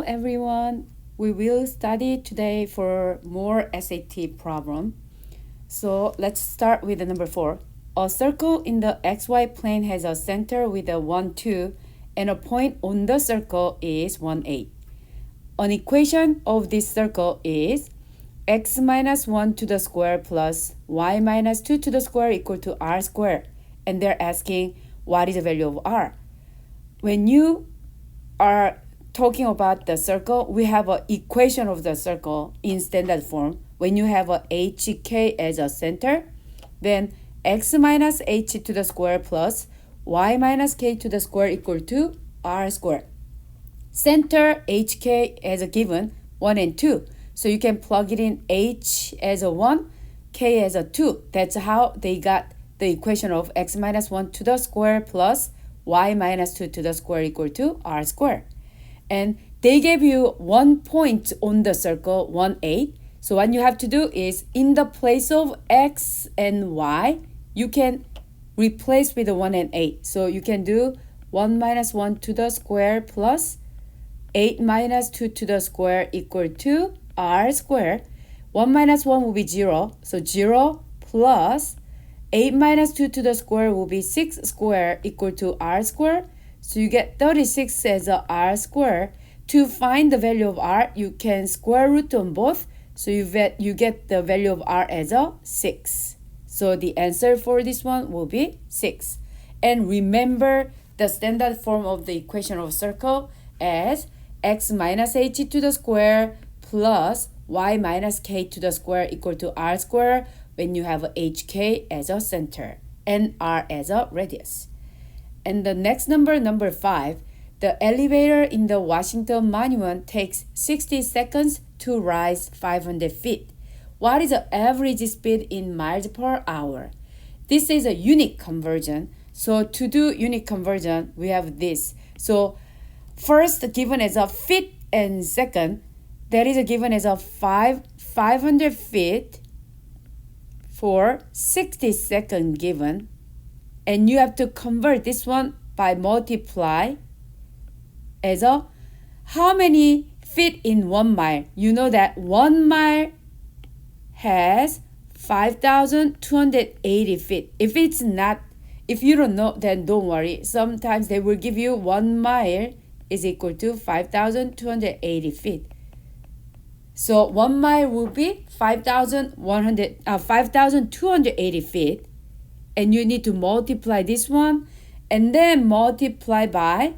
everyone. We will study today for more SAT problem. So let's start with the number 4. A circle in the XY plane has a center with a 1, 2 and a point on the circle is 1, 8. An equation of this circle is x minus 1 to the square plus y minus 2 to the square equal to r squared. And they're asking what is the value of r. When you are talking about the circle, we have an equation of the circle in standard form. When you have a hk as a center, then x minus h to the square plus y minus k to the square equal to r squared. Center hk as a given 1 and 2. So you can plug it in h as a 1, k as a 2. That's how they got the equation of x minus 1 to the square plus y minus 2 to the square equal to r squared. And they gave you 1 point on the circle, 1, 8. So what you have to do is in the place of x and y, you can replace with the 1 and 8. So you can do 1 minus 1 to the square plus 8 minus 2 to the square equal to r squared. 1 minus 1 will be 0. So 0 plus 8 minus 2 to the square will be 6 squared equal to r squared. So you get 36 as a r squared. To find the value of r, you can square root on both. So you get the value of r as a 6. So the answer for this one will be 6. And remember the standard form of the equation of circle as x minus h to the square plus y minus k to the square equal to r squared when you have hk as a center and r as a radius. And the next number 5, the elevator in the Washington Monument takes 60 seconds to rise 500 feet. What is the average speed in miles per hour? This is a unit conversion. So to do unit conversion, we have this. So first given as a feet and second, that is given as a 500 feet for 60 seconds given. And you have to convert this one by multiply as a how many feet in 1 mile. You know that 1 mile has 5,280 feet. If you don't know, then don't worry. Sometimes they will give you 1 mile is equal to 5,280 feet. So 1 mile will be 5,280 feet. And you need to multiply this one and then multiply by,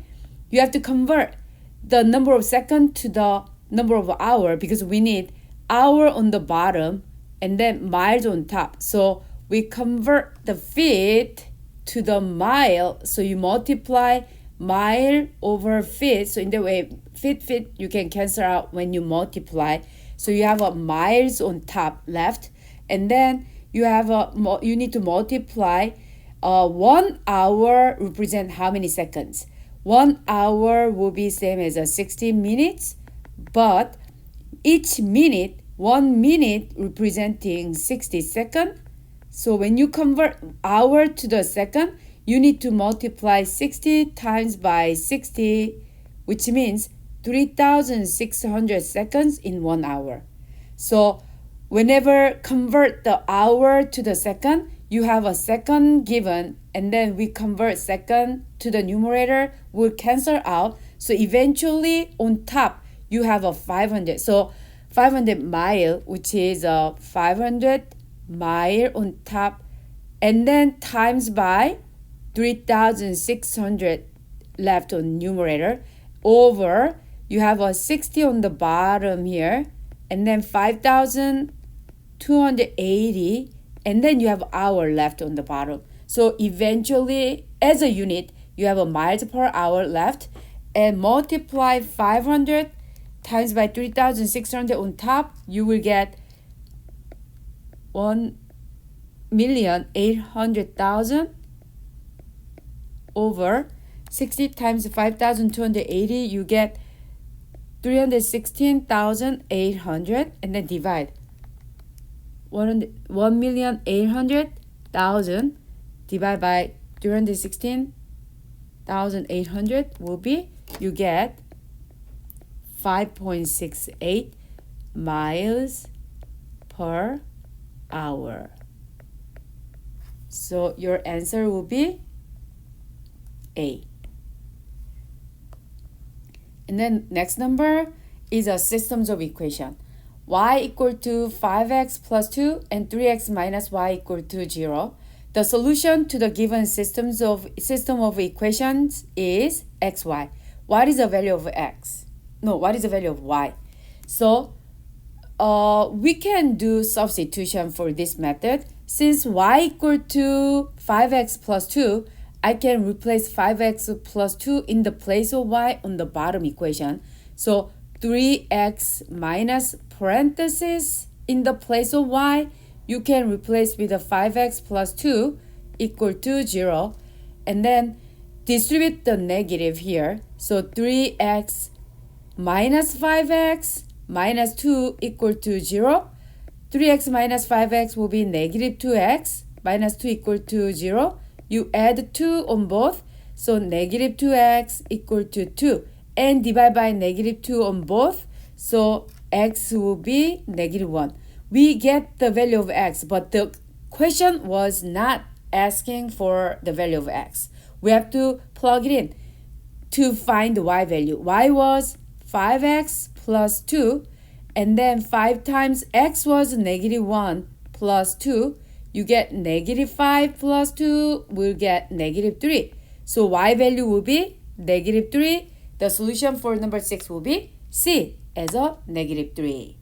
you have to convert the number of seconds to the number of hour because we need hour on the bottom and then miles on top. So we convert the feet to the mile. So you multiply mile over feet. So in the way, feet, you can cancel out when you multiply. So you have a miles on top left. And then you need to multiply 1 hour represent how many seconds? 1 hour will be same as 60 minutes, but each minute, 1 minute representing 60 seconds. So when you convert hour to the second, you need to multiply 60 times by 60, which means 3,600 seconds in 1 hour. So whenever convert the hour to the second, you have a second given, and then we convert second to the numerator, will cancel out. So eventually on top, you have a 500. So 500 mile, which is a 500 mile on top, and then times by 3,600 left on numerator, over, you have a 60 on the bottom here, and then 5,280, and then you have hour left on the bottom. So eventually, as a unit, you have a miles per hour left, and multiply 500 times by 3,600 on top, you will get 1,800,000 over 60 times 5,280, you get 316,800, and then divide 1,800,000 divided by 316,800 will be, you get 5.68 miles per hour. So your answer will be A. And then next number is a systems of equation. Y equal to 5x plus 2 and 3x minus y equal to 0. The solution to the given system of equations is xy. What is the value of x? No, what is the value of y? So we can do substitution for this method. Since y equal to 5x plus 2, I can replace 5x plus 2 in the place of y on the bottom equation. So 3x minus parenthesis in the place of y, you can replace with a 5x plus 2 equal to 0. And then distribute the negative here. So 3x minus 5x minus 2 equal to 0. 3x minus 5x will be negative 2x minus 2 equal to 0. You add 2 on both, so negative 2x equal to 2. And divide by negative 2 on both, so x will be negative 1. We get the value of x, but the question was not asking for the value of x. We have to plug it in to find the y value. Y was 5x plus 2, and then 5 times x was negative 1 plus 2. You get negative 5 plus 2 will get negative 3. So y value will be negative 3. The solution for number 6 will be C as a negative 3.